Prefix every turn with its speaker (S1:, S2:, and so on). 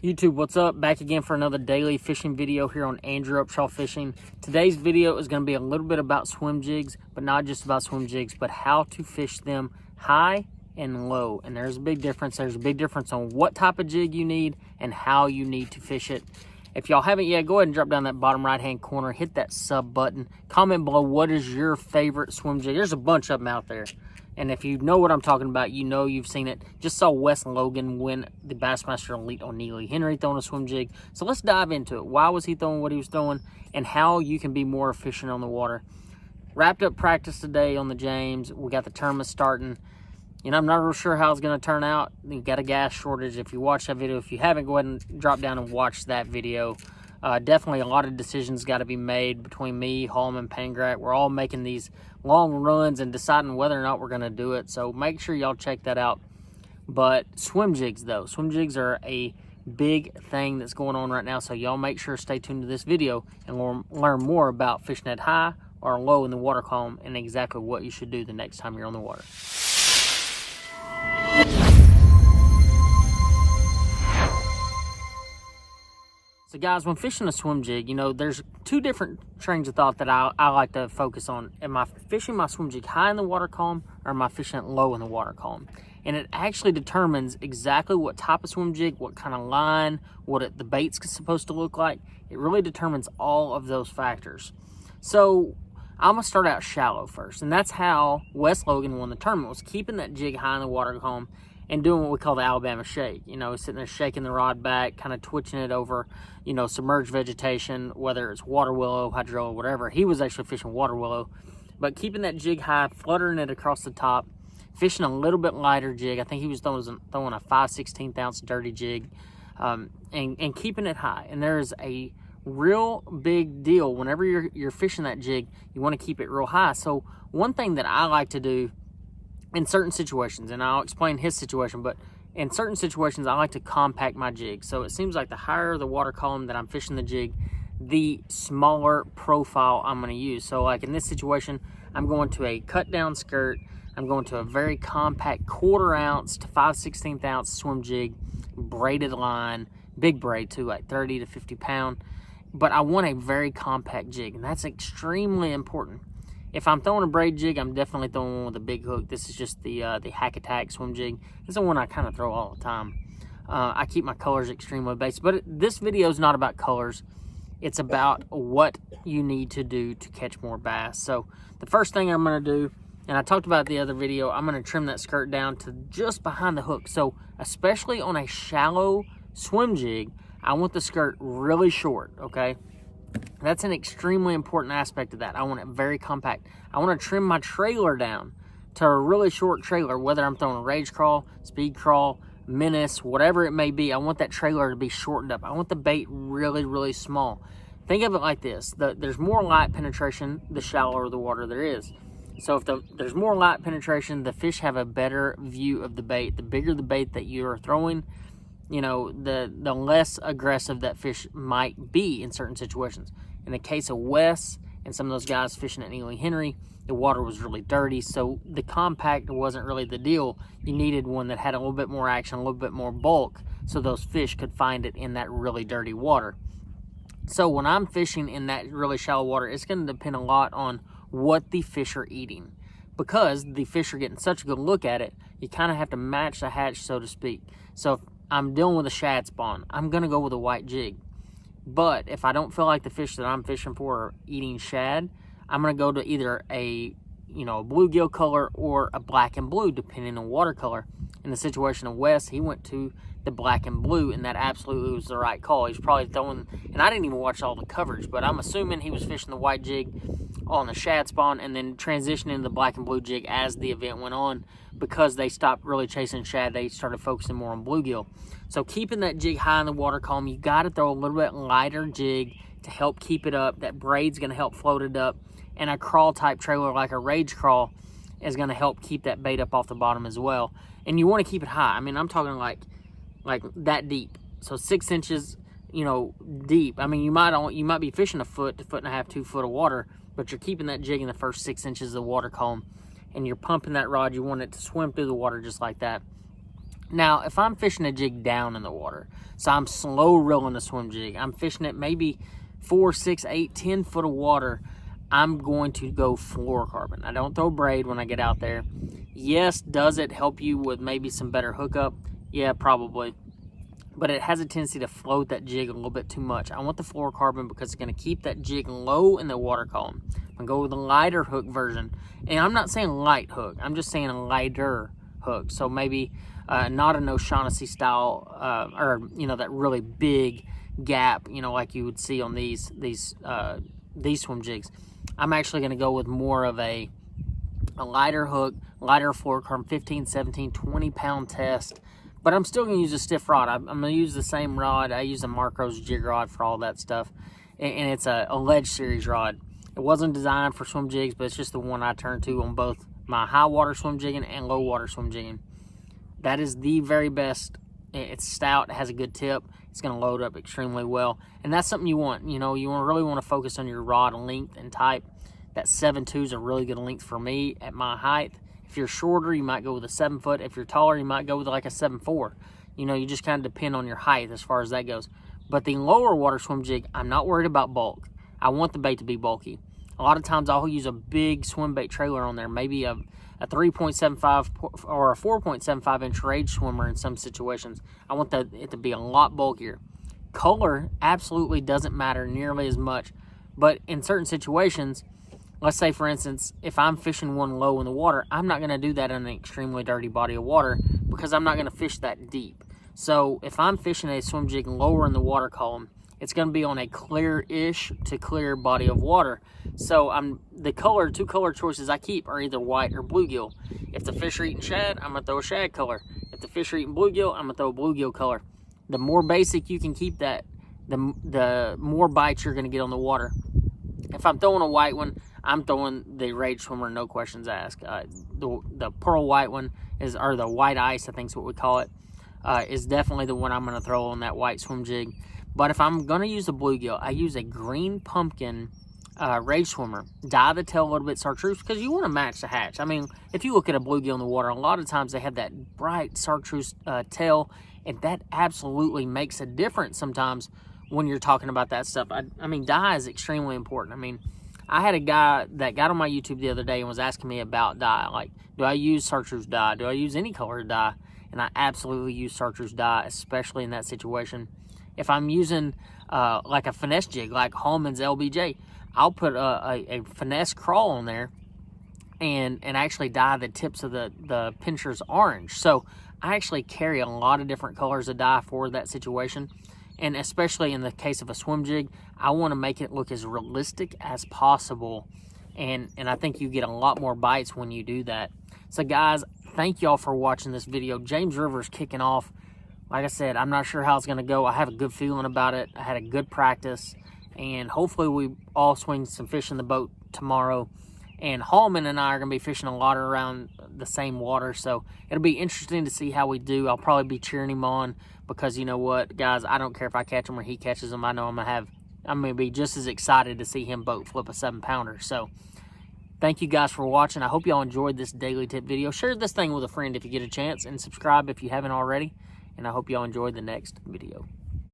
S1: YouTube, what's up? Back again for another daily fishing video here on Andrew Upshaw Fishing. Today's video is going to be a little bit about swim jigs, but not just about swim jigs, but how to fish them high and low. And there's a big difference. There's a big difference on what type of jig you need and how you need to fish it. If y'all haven't yet, go ahead and drop down that bottom right-hand corner, hit that sub button, comment below what is your favorite swim jig. There's a bunch of them out there. And if you know what I'm talking about, you know you've seen it. Just saw Wes Logan win the Bassmaster Elite on Neely Henry throwing a swim jig. So let's dive into it. Why was he throwing what he was throwing and how you can be more efficient on the water. Wrapped up practice today on the James. We got the tournament starting. You know, I'm not real sure how it's going to turn out. You got a gas shortage. If you watch that video, if you haven't, go ahead and drop down and watch that video. Definitely a lot of decisions got to be made between me, Hallman, Pangrat. We're all making these long runs and deciding whether or not we're going to do it. So make sure y'all check that out. But swim jigs, though. Swim jigs are a big thing that's going on right now. So y'all make sure to stay tuned to this video and learn more about fishing at high or low in the water column and exactly what you should do the next time you're on the water. So guys, when fishing a swim jig, you know, there's two different trains of thought that I like to focus on. Am I fishing my swim jig high in the water column or am I fishing it low in the water column? And it actually determines exactly what type of swim jig, what kind of line, the bait's supposed to look like. It really determines all of those factors. So I'm gonna start out shallow first. And that's how Wes Logan won the tournament, was keeping that jig high in the water column and doing what we call the Alabama shake. You know, sitting there shaking the rod back, kind of twitching it over, you know, submerged vegetation, whether it's water willow, hydrilla, whatever. He was actually fishing water willow, but keeping that jig high, fluttering it across the top, fishing a little bit lighter jig. I think he was throwing a 5/16 ounce dirty jig, and keeping it high. And there's a real big deal whenever you're fishing that jig. You want to keep it real high. So one thing that I like to do in certain situations, and I'll explain his situation, but in certain situations, I like to compact my jig. So it seems like the higher the water column that I'm fishing the jig, the smaller profile I'm going to use. So like in this situation, I'm going to a cut down skirt. I'm going to a very compact 1/4 ounce to 5/16 ounce swim jig, braided line, big braid too, like 30 to 50 pound. But I want a very compact jig, and that's extremely important. If I'm throwing a braid jig, I'm definitely throwing one with a big hook. This is just the Hack Attack swim jig. It's the one I kind of throw all the time. I keep my colors extremely basic, but this video is not about colors. It's about what you need to do to catch more bass. So the first thing I'm going to do, and I talked about the other video, I'm going to trim that skirt down to just behind the hook. So especially on a shallow swim jig, I want the skirt really short, okay? That's an extremely important aspect of that. I want it very compact. I want to trim my trailer down to a really short trailer, whether I'm throwing a rage crawl, speed crawl, menace, whatever it may be. I want that trailer to be shortened up. I want the bait really, really small. Think of it like this. There's more light penetration the shallower the water there is. So if there's more light penetration, the fish have a better view of the bait. The bigger the bait that you are throwing, you know, the less aggressive that fish might be in certain situations. In the case of Wes and some of those guys fishing at Neely Henry, the water was really dirty, so the compact wasn't really the deal. You needed one that had a little bit more action, a little bit more bulk, so those fish could find it in that really dirty water. So when I'm fishing in that really shallow water, it's going to depend a lot on what the fish are eating. Because the fish are getting such a good look at it, you kind of have to match the hatch, so to speak. So if I'm dealing with a shad spawn, I'm going to go with a white jig. But if I don't feel like the fish that I'm fishing for are eating shad, I'm going to go to either a bluegill color or a black and blue, depending on watercolor. In the situation of Wes, he went to the black and blue, and that absolutely was the right call. He's probably throwing, and I didn't even watch all the coverage, but I'm assuming he was fishing the white jig on the shad spawn and then transitioning to the black and blue jig as the event went on. Because they stopped really chasing shad, they started focusing more on bluegill. So keeping that jig high in the water column, you got to throw a little bit lighter jig to help keep it up. That braid's going to help float it up, and a crawl type trailer like a rage crawl is going to help keep that bait up off the bottom as well. And you want to keep it high. I mean, I'm talking like that deep, so 6 inches, you know, deep. I mean, you might be fishing a foot to 1.5 feet, 2 foot of water, but you're keeping that jig in the first 6 inches of the water column, and you're pumping that rod. You want it to swim through the water just like that. Now, if I'm fishing a jig down in the water, so I'm slow reeling a swim jig, I'm fishing it maybe 4, 6, 8, 10 foot of water, I'm going to go fluorocarbon. I don't throw braid when I get out there. Yes, does it help you with maybe some better hookup? Yeah, probably. But it has a tendency to float that jig a little bit too much. I want the fluorocarbon because it's going to keep that jig low in the water column. I'm going to go with the lighter hook version. And I'm not saying light hook. I'm just saying a lighter hook. So maybe not an O'Shaughnessy style, or, you know, that really big gap, you know, like you would see on these swim jigs. I'm actually going to go with more of a lighter hook, lighter fluorocarbon, 15, 17, 20 pound test. But I'm still going to use a stiff rod. I'm going to use the same rod. I use a Marcos jig rod for all that stuff. And it's a Ledge series rod. It wasn't designed for swim jigs, but it's just the one I turn to on both my high water swim jigging and low water swim jigging. That is the very best. It's stout. It has a good tip. It's going to load up extremely well. And that's something you want. You know, you really want to focus on your rod length and type. That 7.2 is a really good length for me at my height. If you're shorter, you might go with a 7 foot. If you're taller, you might go with like a 7.4. You know, you just kind of depend on your height as far as that goes. But the lower water swim jig, I'm not worried about bulk. I want the bait to be bulky. A lot of times I'll use a big swim bait trailer on there, maybe a 3.75 or a 4.75 inch rage swimmer in some situations. I want it to be a lot bulkier. Color absolutely doesn't matter nearly as much, but in certain situations, let's say, for instance, if I'm fishing one low in the water, I'm not going to do that in an extremely dirty body of water because I'm not going to fish that deep. So if I'm fishing a swim jig lower in the water column, it's going to be on a clear-ish to clear body of water. So two color choices I keep are either white or bluegill. If the fish are eating shad, I'm going to throw a shad color. If the fish are eating bluegill, I'm going to throw a bluegill color. The more basic you can keep that, the more bites you're going to get on the water. If I'm throwing a white one, I'm throwing the rage swimmer, no questions asked. The pearl white one or the white ice, I think is what we call it, is definitely the one I'm going to throw on that white swim jig. But if I'm going to use a bluegill, I use a green pumpkin rage swimmer. Dye the tail a little bit chartreuse because you want to match the hatch. I mean, if you look at a bluegill in the water, a lot of times they have that bright chartreuse tail, and that absolutely makes a difference sometimes when you're talking about that stuff. I mean, dye is extremely important. I mean, I had a guy that got on my YouTube the other day and was asking me about dye. Like, do I use chartreuse dye? Do I use any color dye? And I absolutely use chartreuse dye, especially in that situation. If I'm using like a finesse jig, like Hallman's LBJ, I'll put a finesse crawl on there and actually dye the tips of the pinchers orange. So I actually carry a lot of different colors of dye for that situation. And especially in the case of a swim jig, I want to make it look as realistic as possible. And I think you get a lot more bites when you do that. So guys, thank y'all for watching this video. James River's kicking off. Like I said, I'm not sure how it's going to go. I have a good feeling about it. I had a good practice. And hopefully we all swing some fish in the boat tomorrow. And Hallman and I are going to be fishing a lot around the same water. So it'll be interesting to see how we do. I'll probably be cheering him on because you know what, guys, I don't care if I catch him or he catches him. I know I'm going to be just as excited to see him boat flip a 7-pounder. So thank you guys for watching. I hope y'all enjoyed this daily tip video. Share this thing with a friend if you get a chance and subscribe if you haven't already. And I hope y'all enjoyed the next video.